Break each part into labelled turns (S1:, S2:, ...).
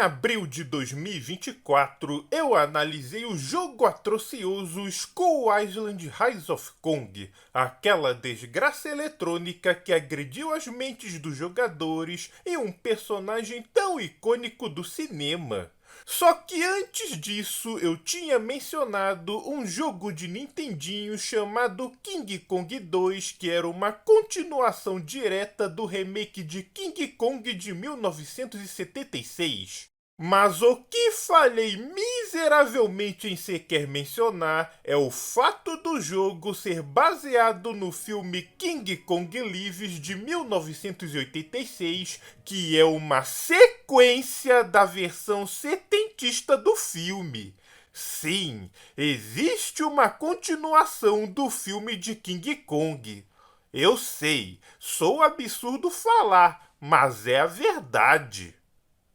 S1: abril de 2024, eu analisei o jogo atrocioso Skull Island Rise of Kong, aquela desgraça eletrônica que agrediu as mentes dos jogadores e um personagem tão icônico do cinema. Só que antes disso, eu tinha mencionado um jogo de Nintendinho chamado King Kong 2, que era uma continuação direta do remake de King Kong de 1976. Mas o que falhei miseravelmente em sequer mencionar é o fato do jogo ser baseado no filme King Kong Lives de 1986, que é uma sequência da versão setentista do filme. Sim, existe uma continuação do filme de King Kong. Eu sei, sou absurdo falar, mas é a verdade.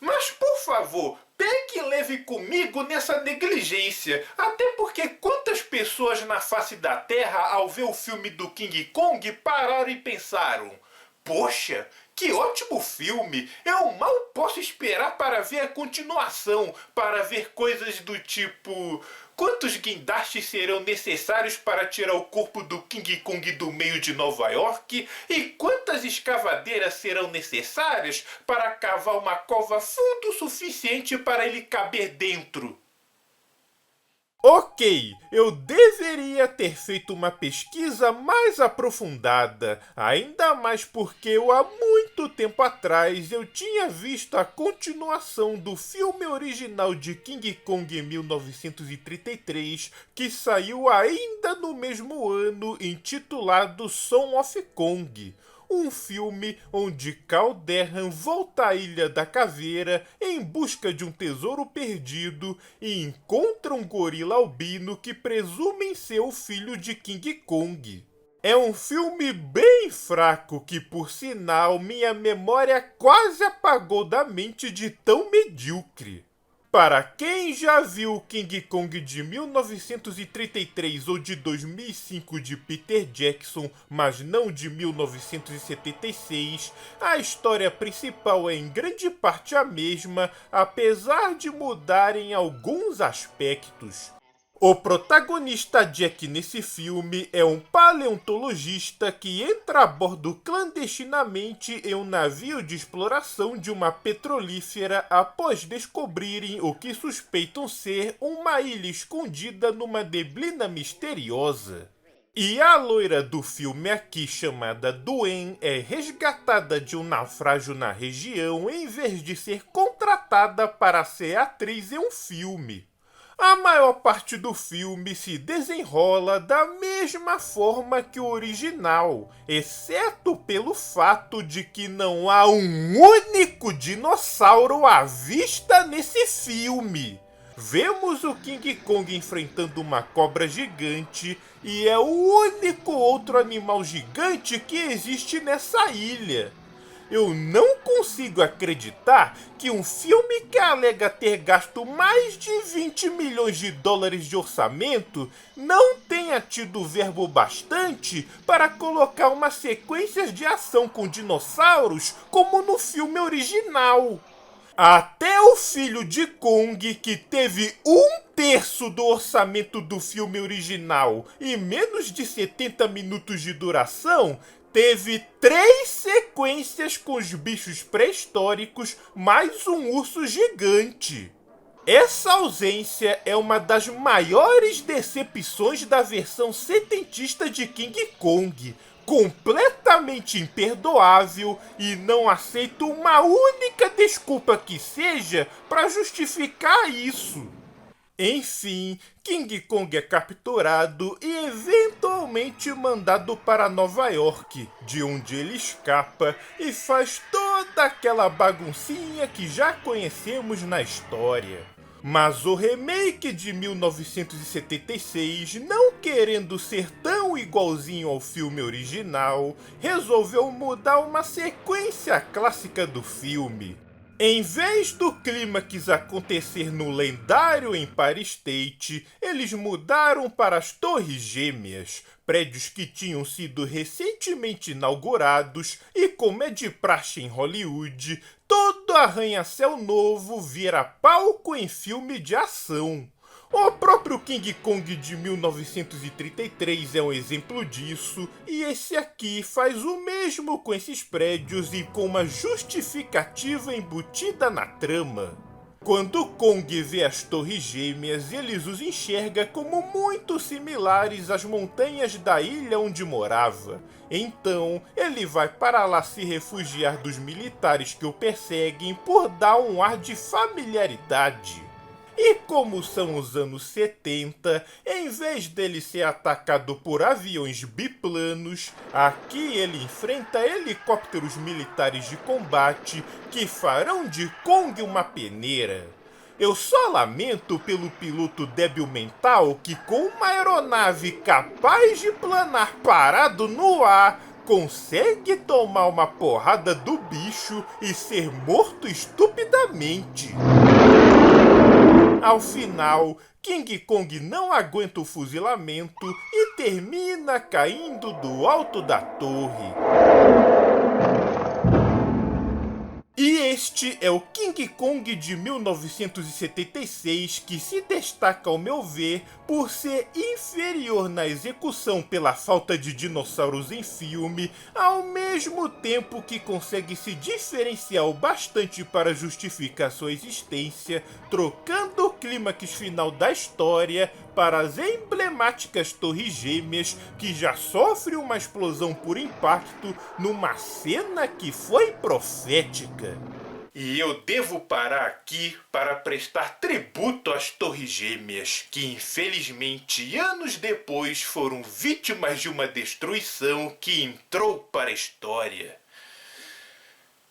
S1: Mas, por favor, pegue e leve comigo nessa negligência. Até porque quantas pessoas na face da Terra, ao ver o filme do King Kong, pararam e pensaram: poxa, que ótimo filme! Eu mal posso esperar para ver a continuação, para ver coisas do tipo: quantos guindastes serão necessários para tirar o corpo do King Kong do meio de Nova York? E quantas escavadeiras serão necessárias para cavar uma cova fundo o suficiente para ele caber dentro? Ok, eu deveria ter feito uma pesquisa mais aprofundada, ainda mais porque há muito tempo atrás eu tinha visto a continuação do filme original de King Kong em 1933, que saiu ainda no mesmo ano, intitulado Son of Kong. Um filme onde Calderhan volta à Ilha da Caveira em busca de um tesouro perdido e encontra um gorila albino que presumem ser o filho de King Kong. É um filme bem fraco que, por sinal, minha memória quase apagou da mente de tão medíocre. Para quem já viu King Kong de 1933 ou de 2005 de Peter Jackson, mas não de 1976, a história principal é em grande parte a mesma, apesar de mudar em alguns aspectos. O protagonista Jack nesse filme é um paleontologista que entra a bordo clandestinamente em um navio de exploração de uma petrolífera após descobrirem o que suspeitam ser uma ilha escondida numa neblina misteriosa. E a loira do filme aqui, chamada Duen, é resgatada de um naufrágio na região em vez de ser contratada para ser atriz em um filme. A maior parte do filme se desenrola da mesma forma que o original, exceto pelo fato de que não há um único dinossauro à vista nesse filme. Vemos o King Kong enfrentando uma cobra gigante e é o único outro animal gigante que existe nessa ilha. Eu não consigo acreditar que um filme que alega ter gasto mais de 20 milhões de dólares de orçamento não tenha tido verbo bastante para colocar uma sequência de ação com dinossauros como no filme original. Até o filho de Kong, que teve 1/3 do orçamento do filme original e menos de 70 minutos de duração, teve 3 sequências com os bichos pré-históricos mais um urso gigante. Essa ausência é uma das maiores decepções da versão setentista de King Kong, completamente imperdoável, e não aceito uma única desculpa que seja para justificar isso. Enfim, King Kong é capturado e eventualmente mandado para Nova York, de onde ele escapa e faz toda aquela baguncinha que já conhecemos na história. Mas o remake de 1976, não querendo ser tão igualzinho ao filme original, resolveu mudar uma sequência clássica do filme. Em vez do clímax acontecer no lendário Empire State, eles mudaram para as Torres Gêmeas, prédios que tinham sido recentemente inaugurados e, como é de praxe em Hollywood, todo todo arranha-céu novo vira palco em filme de ação. O próprio King Kong de 1933 é um exemplo disso, e esse aqui faz o mesmo com esses prédios e com uma justificativa embutida na trama. Quando Kong vê as Torres Gêmeas, ele os enxerga como muito similares às montanhas da ilha onde morava. Então, ele vai para lá se refugiar dos militares que o perseguem por dar um ar de familiaridade. E como são os anos 70, em vez dele ser atacado por aviões biplanos, aqui ele enfrenta helicópteros militares de combate que farão de Kong uma peneira. Eu só lamento pelo piloto débil mental que, com uma aeronave capaz de planar parado no ar, consegue tomar uma porrada do bicho e ser morto estupidamente. Ao final, King Kong não aguenta o fuzilamento e termina caindo do alto da torre. E este é o King Kong de 1976, que se destaca, ao meu ver, por ser inferior na execução pela falta de dinossauros em filme, ao mesmo tempo que consegue se diferenciar o bastante para justificar sua existência, trocando o clímax final da história para as emblemáticas Torres Gêmeas, que já sofre uma explosão por impacto numa cena que foi profética. E eu devo parar aqui para prestar tributo às Torres Gêmeas, que infelizmente anos depois foram vítimas de uma destruição que entrou para a história.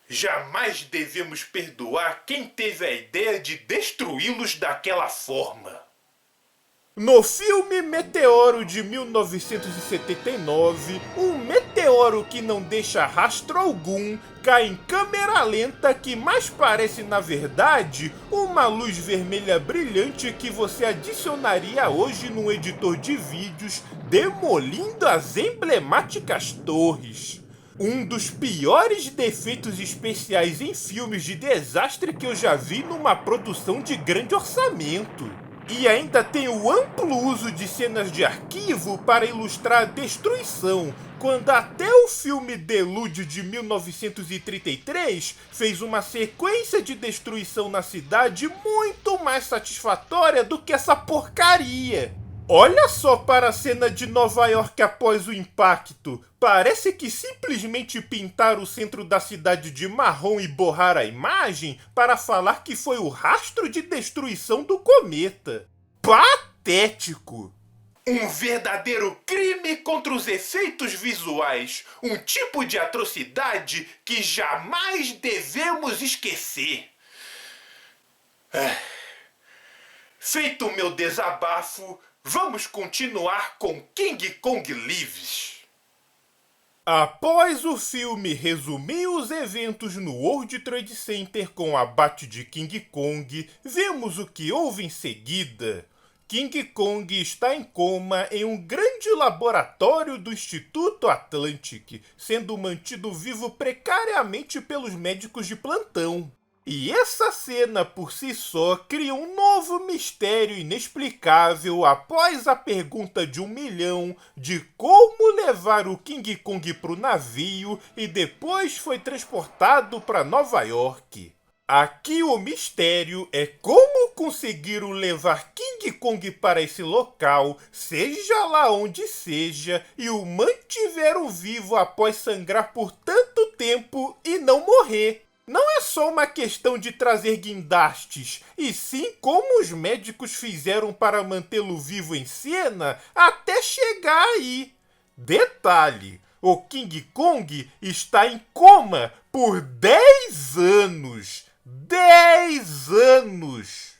S1: Jamais devemos perdoar quem teve a ideia de destruí-los daquela forma. No filme Meteoro de 1979, um meteoro que não deixa rastro algum cai em câmera lenta que mais parece, na verdade, uma luz vermelha brilhante que você adicionaria hoje num editor de vídeos, demolindo as emblemáticas torres. Um dos piores defeitos especiais em filmes de desastre que eu já vi numa produção de grande orçamento. E ainda tem o amplo uso de cenas de arquivo para ilustrar a destruição, quando até o filme Delude de 1933 fez uma sequência de destruição na cidade muito mais satisfatória do que essa porcaria. Olha só para a cena de Nova York após o impacto. Parece que simplesmente pintaram o centro da cidade de marrom e borrar a imagem para falar que foi o rastro de destruição do cometa. Patético! Um verdadeiro crime contra os efeitos visuais. Um tipo de atrocidade que jamais devemos esquecer. Feito o meu desabafo, vamos continuar com King Kong Lives. Após o filme resumir os eventos no World Trade Center com o abate de King Kong, vemos o que houve em seguida. King Kong está em coma em um grande laboratório do Instituto Atlantic, sendo mantido vivo precariamente pelos médicos de plantão. E essa cena por si só cria um novo mistério inexplicável após a pergunta de 1 milhão de como levar o King Kong para o navio e depois foi transportado para Nova York. Aqui o mistério é como conseguiram levar King Kong para esse local, seja lá onde seja, e o mantiveram vivo após sangrar por tanto tempo e não morrer. Não é só uma questão de trazer guindastes, e sim como os médicos fizeram para mantê-lo vivo em cena até chegar aí. Detalhe, o King Kong está em coma por 10 anos. 10 anos!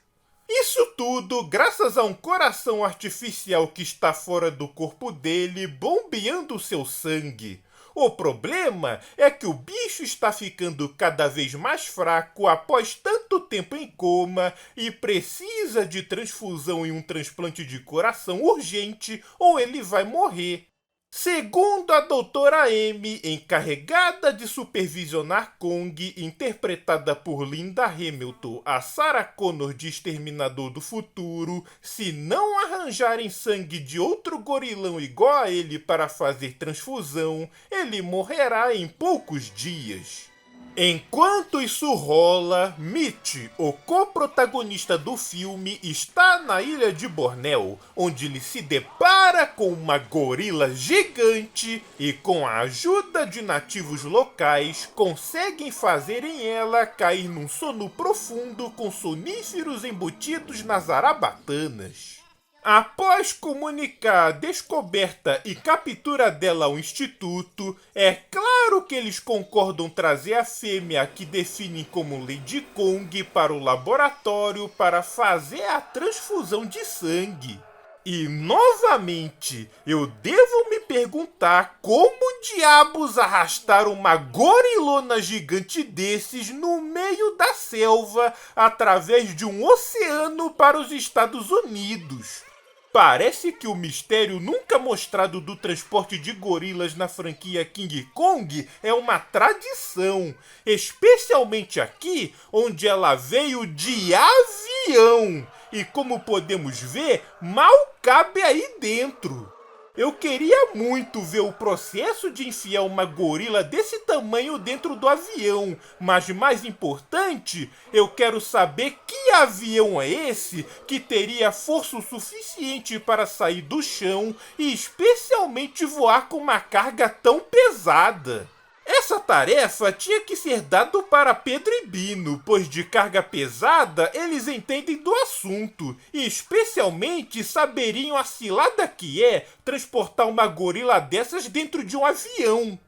S1: Isso tudo graças a um coração artificial que está fora do corpo dele, bombeando seu sangue. O problema é que o bicho está ficando cada vez mais fraco após tanto tempo em coma e precisa de transfusão e um transplante de coração urgente ou ele vai morrer. Segundo a doutora Amy, encarregada de supervisionar Kong, interpretada por Linda Hamilton, a Sarah Connor de Exterminador do Futuro, se não arranjarem sangue de outro gorilão igual a ele para fazer transfusão, ele morrerá em poucos dias. Enquanto isso rola, Mitch, o co-protagonista do filme, está na ilha de Bornéu, onde ele se depara com uma gorila gigante e, com a ajuda de nativos locais, conseguem fazerem ela cair num sono profundo com soníferos embutidos nas zarabatanas. Após comunicar a descoberta e captura dela ao instituto, é claro que eles concordam trazer a fêmea que definem como Lady Kong para o laboratório para fazer a transfusão de sangue. E, novamente, eu devo me perguntar como diabos arrastar uma gorilona gigante desses no meio da selva através de um oceano para os Estados Unidos. Parece que o mistério nunca mostrado do transporte de gorilas na franquia King Kong é uma tradição, especialmente aqui, onde ela veio de avião e, como podemos ver, mal cabe aí dentro. Eu queria muito ver o processo de enfiar uma gorila desse tamanho dentro do avião, mas mais importante, eu quero saber que avião é esse que teria força o suficiente para sair do chão e especialmente voar com uma carga tão pesada. Essa tarefa tinha que ser dada para Pedro e Bino, pois de carga pesada eles entendem do assunto e especialmente saberiam a cilada que é transportar uma gorila dessas dentro de um avião.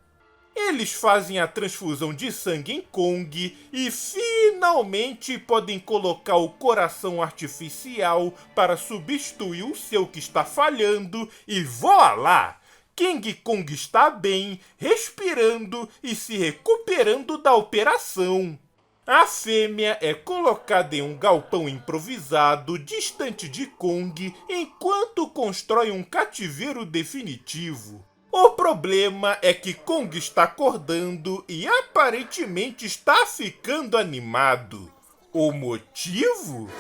S1: Eles fazem a transfusão de sangue em Kong e finalmente podem colocar o coração artificial para substituir o seu que está falhando e voilá! King Kong está bem, respirando e se recuperando da operação. A fêmea é colocada em um galpão improvisado distante de Kong enquanto constrói um cativeiro definitivo. O problema é que Kong está acordando e aparentemente está ficando animado. O motivo?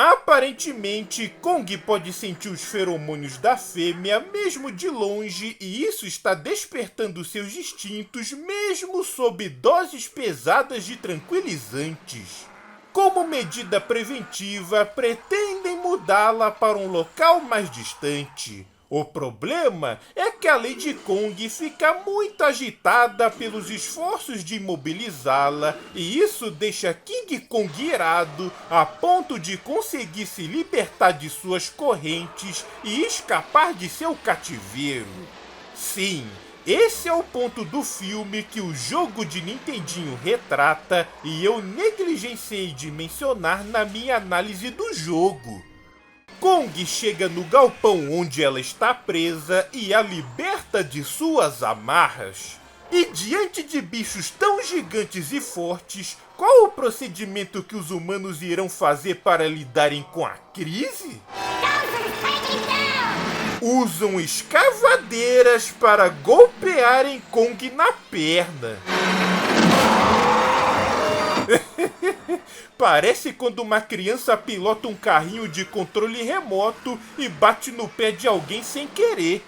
S1: Aparentemente, Kong pode sentir os feromônios da fêmea mesmo de longe e isso está despertando seus instintos mesmo sob doses pesadas de tranquilizantes. Como medida preventiva, pretendem mudá-la para um local mais distante. O problema é que a Lady Kong fica muito agitada pelos esforços de imobilizá-la e isso deixa King Kong irado a ponto de conseguir se libertar de suas correntes e escapar de seu cativeiro. Sim, esse é o ponto do filme que o jogo de Nintendinho retrata e eu negligenciei de mencionar na minha análise do jogo. Kong chega no galpão onde ela está presa e a liberta de suas amarras. E diante de bichos tão gigantes e fortes, qual o procedimento que os humanos irão fazer para lidarem com a crise? Usam escavadeiras para golpearem Kong na perna. Parece quando uma criança pilota um carrinho de controle remoto e bate no pé de alguém sem querer.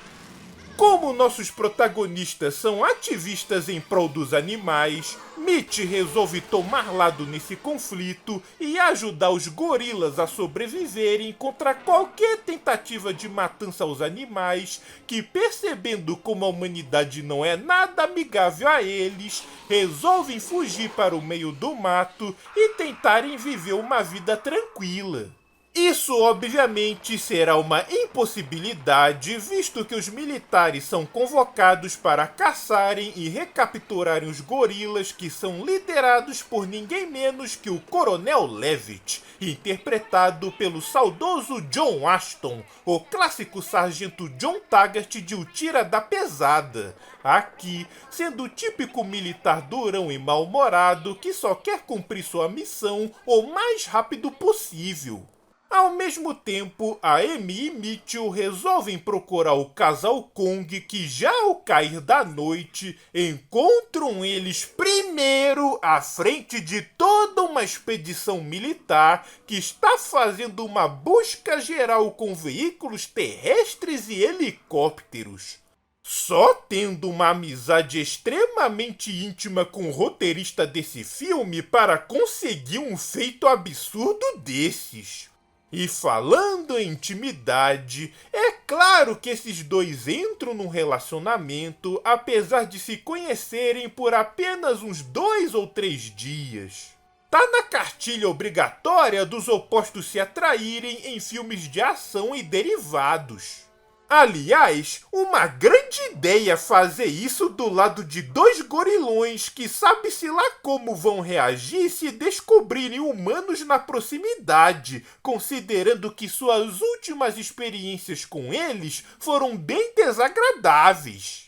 S1: Como nossos protagonistas são ativistas em prol dos animais, Mitch resolve tomar lado nesse conflito e ajudar os gorilas a sobreviverem contra qualquer tentativa de matança aos animais que, percebendo como a humanidade não é nada amigável a eles, resolvem fugir para o meio do mato e tentarem viver uma vida tranquila. Isso, obviamente, será uma impossibilidade, visto que os militares são convocados para caçarem e recapturarem os gorilas que são liderados por ninguém menos que o Coronel Levitt, interpretado pelo saudoso John Ashton, o clássico sargento John Taggart de O Tira da Pesada. Aqui, sendo o típico militar durão e mal-humorado que só quer cumprir sua missão o mais rápido possível. Ao mesmo tempo, a Amy e Mitchell resolvem procurar o casal Kong que, já ao cair da noite, encontram eles primeiro à frente de toda uma expedição militar que está fazendo uma busca geral com veículos terrestres e helicópteros. Só tendo uma amizade extremamente íntima com o roteirista desse filme para conseguir um feito absurdo desses. E falando em intimidade, é claro que esses dois entram num relacionamento, apesar de se conhecerem por apenas uns 2 ou 3 dias. Tá na cartilha obrigatória dos opostos se atraírem em filmes de ação e derivados. Aliás, uma grande ideia fazer isso do lado de 2 gorilões que sabe-se lá como vão reagir se descobrirem humanos na proximidade, considerando que suas últimas experiências com eles foram bem desagradáveis.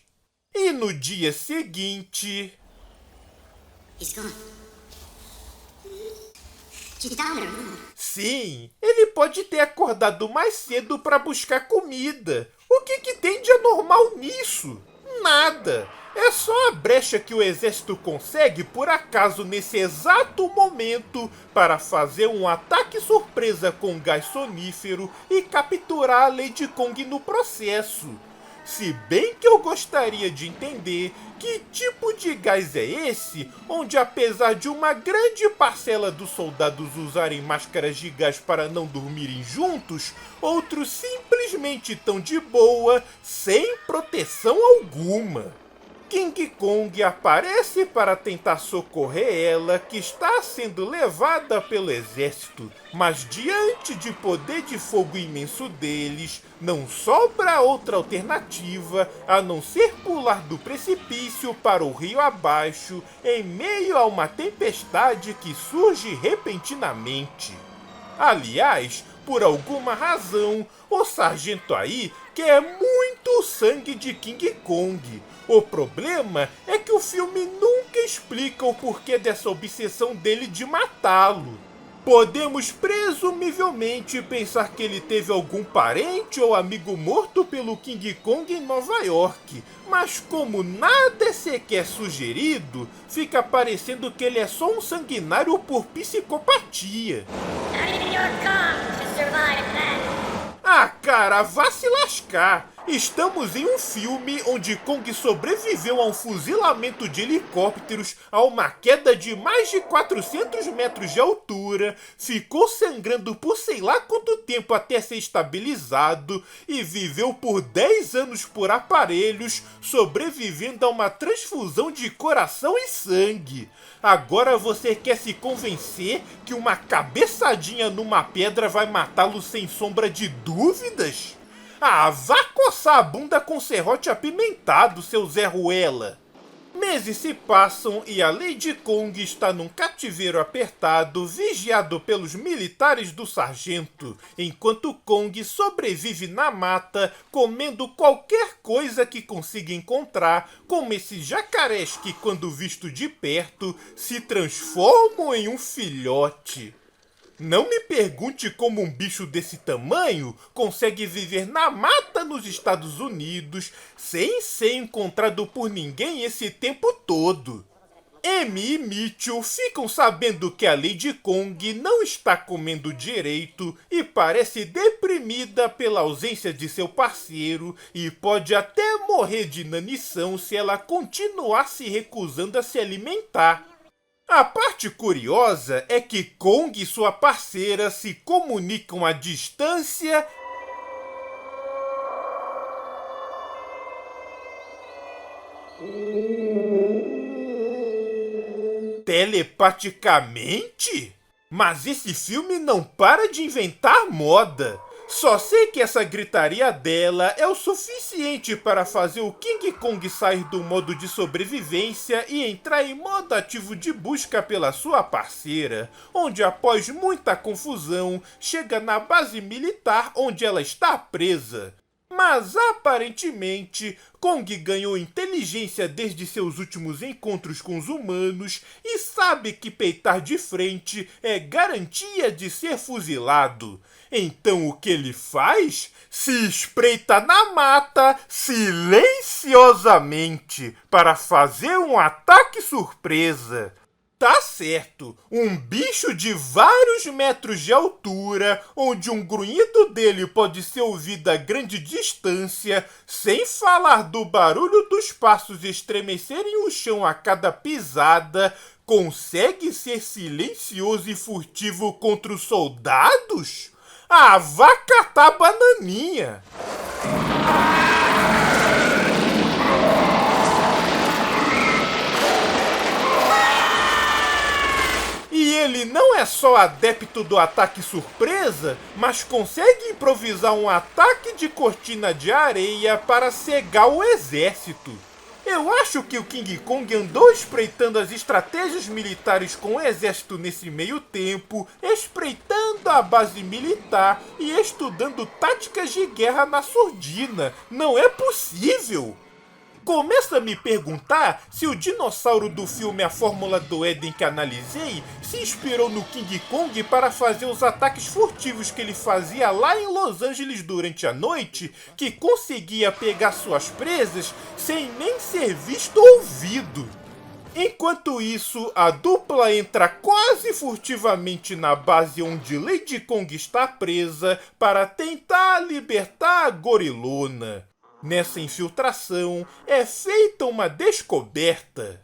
S1: E no dia seguinte... Sim, ele pode ter acordado mais cedo para buscar comida. O que tem de anormal nisso? Nada. É só a brecha que o exército consegue, por acaso, nesse exato momento, para fazer um ataque surpresa com gás sonífero e capturar a Lady Kong no processo. Se bem que eu gostaria de entender que tipo de gás é esse, onde apesar de uma grande parcela dos soldados usarem máscaras de gás para não dormirem juntos, outros simplesmente estão de boa, sem proteção alguma. King Kong aparece para tentar socorrer ela, que está sendo levada pelo exército, mas diante de poder de fogo imenso deles, não sobra outra alternativa a não ser pular do precipício para o rio abaixo, em meio a uma tempestade que surge repentinamente. Aliás, por alguma razão, o sargento aí quer muito o sangue de King Kong. O problema é que o filme nunca explica o porquê dessa obsessão dele de matá-lo. Podemos presumivelmente pensar que ele teve algum parente ou amigo morto pelo King Kong em Nova York, mas como nada é sequer sugerido, fica parecendo que ele é só um sanguinário por psicopatia. Ah, cara, vá se lascar! Estamos em um filme onde Kong sobreviveu a um fuzilamento de helicópteros, a uma queda de mais de 400 metros de altura, ficou sangrando por sei lá quanto tempo até ser estabilizado e viveu por 10 anos por aparelhos, sobrevivendo a uma transfusão de coração e sangue. Agora você quer se convencer que uma cabeçadinha numa pedra vai matá-lo sem sombra de dúvidas? Ah, vá coçar a bunda com serrote apimentado, seu Zé Ruela. Meses se passam e a Lady Kong está num cativeiro apertado, vigiado pelos militares do sargento, enquanto Kong sobrevive na mata, comendo qualquer coisa que consiga encontrar, como esses jacarés que, quando visto de perto, se transformam em um filhote. Não me pergunte como um bicho desse tamanho consegue viver na mata nos Estados Unidos sem ser encontrado por ninguém esse tempo todo. Amy e Mitchell ficam sabendo que a Lady Kong não está comendo direito e parece deprimida pela ausência de seu parceiro e pode até morrer de inanição se ela continuar se recusando a se alimentar. A parte curiosa é que Kong e sua parceira se comunicam à distância telepaticamente? Mas esse filme não para de inventar moda. Só sei que essa gritaria dela é o suficiente para fazer o King Kong sair do modo de sobrevivência e entrar em modo ativo de busca pela sua parceira, onde após muita confusão, chega na base militar onde ela está presa. Mas aparentemente, Kong ganhou inteligência desde seus últimos encontros com os humanos e sabe que peitar de frente é garantia de ser fuzilado. Então o que ele faz? Se espreita na mata silenciosamente para fazer um ataque surpresa. Tá certo, um bicho de vários metros de altura, onde um grunhido dele pode ser ouvido a grande distância, sem falar do barulho dos passos estremecerem o chão a cada pisada, consegue ser silencioso e furtivo contra os soldados? Ah, vá catar bananinha! E ele não é só adepto do ataque surpresa, mas consegue improvisar um ataque de cortina de areia para cegar o exército. Eu acho que o King Kong andou espreitando as estratégias militares com o exército nesse meio tempo, espreitando a base militar e estudando táticas de guerra na surdina. Não é possível! Começa a me perguntar se o dinossauro do filme A Fórmula do Éden que analisei se inspirou no King Kong para fazer os ataques furtivos que ele fazia lá em Los Angeles durante a noite, que conseguia pegar suas presas sem nem ser visto ou ouvido. Enquanto isso, a dupla entra quase furtivamente na base onde Lady Kong está presa para tentar libertar a gorilona. Nessa infiltração, é feita uma descoberta.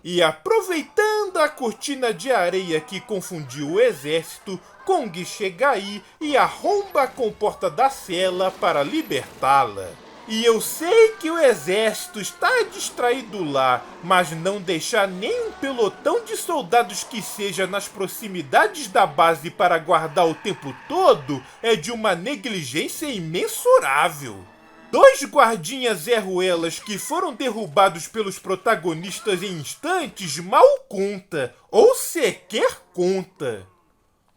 S1: E aproveitando a cortina de areia que confundiu o exército, Kong chega aí e arromba a comporta da cela para libertá-la. E eu sei que o exército está distraído lá, mas não deixar nem um pelotão de soldados que seja nas proximidades da base para guardar o tempo todo é de uma negligência imensurável. 2 guardinhas Zé Ruelas que foram derrubados pelos protagonistas em instantes mal conta, ou sequer conta.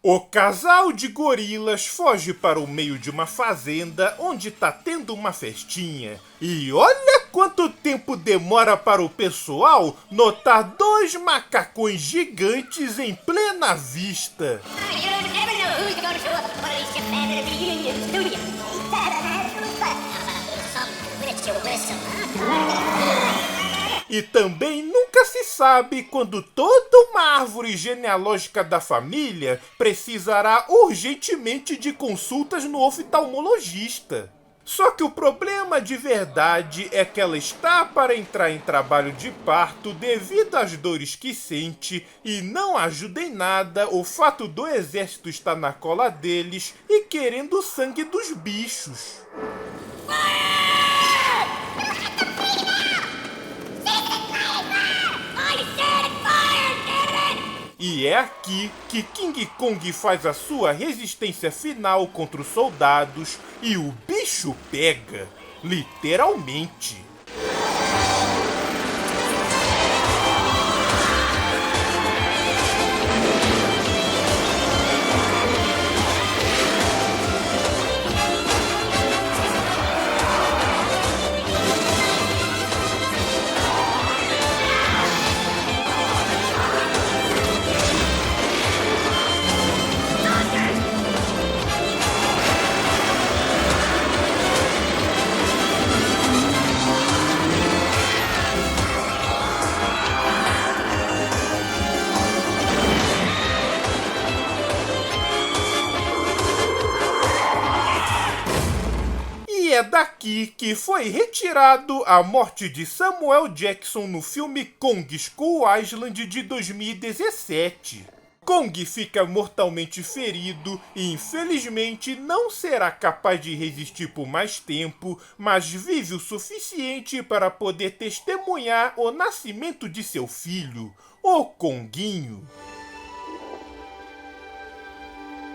S1: O casal de gorilas foge para o meio de uma fazenda onde tá tendo uma festinha. E olha quanto tempo demora para o pessoal notar 2 macacões gigantes em plena vista. E também nunca se sabe quando toda uma árvore genealógica da família precisará urgentemente de consultas no oftalmologista. Só que o problema de verdade é que ela está para entrar em trabalho de parto devido às dores que sente e não ajuda em nada o fato do exército estar na cola deles e querendo o sangue dos bichos. E é aqui que King Kong faz a sua resistência final contra os soldados e o bicho pega, literalmente. É daqui que foi retirado a morte de Samuel Jackson no filme Kong Skull Island de 2017. Kong fica mortalmente ferido e infelizmente não será capaz de resistir por mais tempo, mas vive o suficiente para poder testemunhar o nascimento de seu filho, o Konguinho.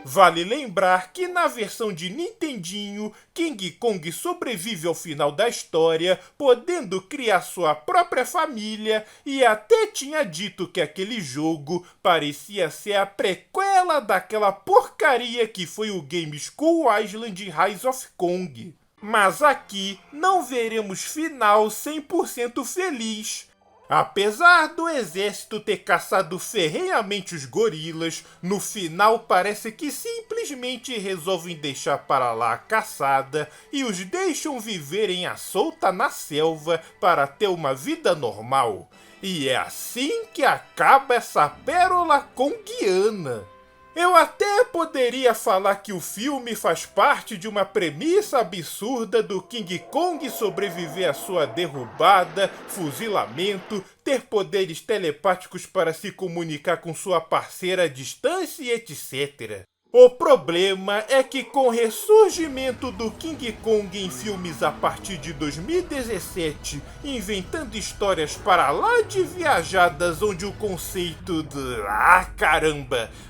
S1: Vale lembrar que na versão de Nintendinho, King Kong sobrevive ao final da história, podendo criar sua própria família e até tinha dito que aquele jogo parecia ser a prequela daquela porcaria porcaria que foi o game Skull Island Rise of Kong. Mas aqui não veremos final 100% feliz. Apesar do exército ter caçado ferrenhamente os gorilas, no final parece que simplesmente resolvem deixar para lá a caçada e os deixam viverem à solta na selva para ter uma vida normal. E é assim que acaba essa pérola conguiana. Eu até poderia falar que o filme faz parte de uma premissa absurda do King Kong sobreviver à sua derrubada, fuzilamento, ter poderes telepáticos para se comunicar com sua parceira à distância e etc. O problema é que com o ressurgimento do King Kong em filmes a partir de 2017, inventando histórias para lá de viajadas onde o conceito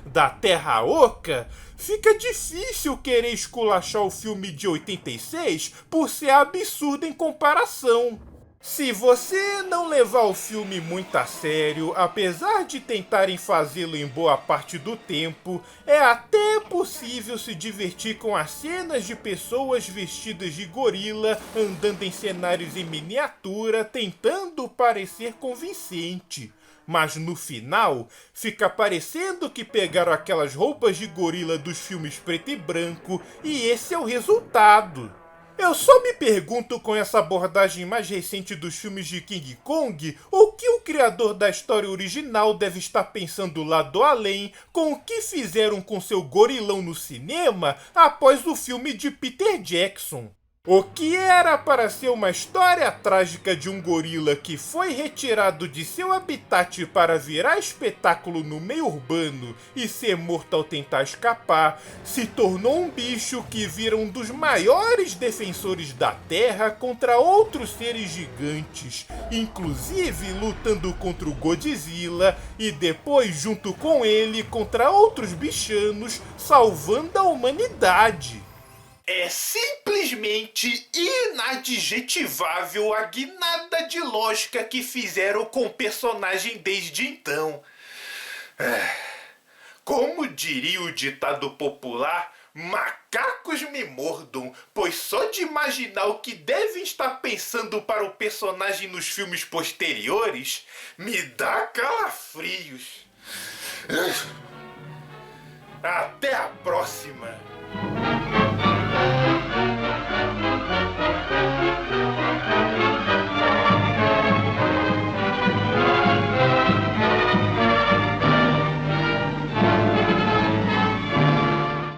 S1: da Terra Oca, fica difícil querer esculachar o filme de 86 por ser absurdo em comparação. Se você não levar o filme muito a sério, apesar de tentarem fazê-lo em boa parte do tempo, é até possível se divertir com as cenas de pessoas vestidas de gorila andando em cenários em miniatura, tentando parecer convincente. Mas no final, fica parecendo que pegaram aquelas roupas de gorila dos filmes preto e branco e esse é o resultado. Eu só me pergunto com essa abordagem mais recente dos filmes de King Kong, o que o criador da história original deve estar pensando lá do além com o que fizeram com seu gorilão no cinema após o filme de Peter Jackson. O que era para ser uma história trágica de um gorila que foi retirado de seu habitat para virar espetáculo no meio urbano e ser morto ao tentar escapar, se tornou um bicho que vira um dos maiores defensores da Terra contra outros seres gigantes, inclusive lutando contra o Godzilla e depois junto com ele contra outros bichanos, salvando a humanidade. É simplesmente inadjetivável a guinada de lógica que fizeram com o personagem desde então. Como diria o ditado popular, macacos me mordam, pois só de imaginar o que devem estar pensando para o personagem nos filmes posteriores, me dá calafrios. Até a próxima!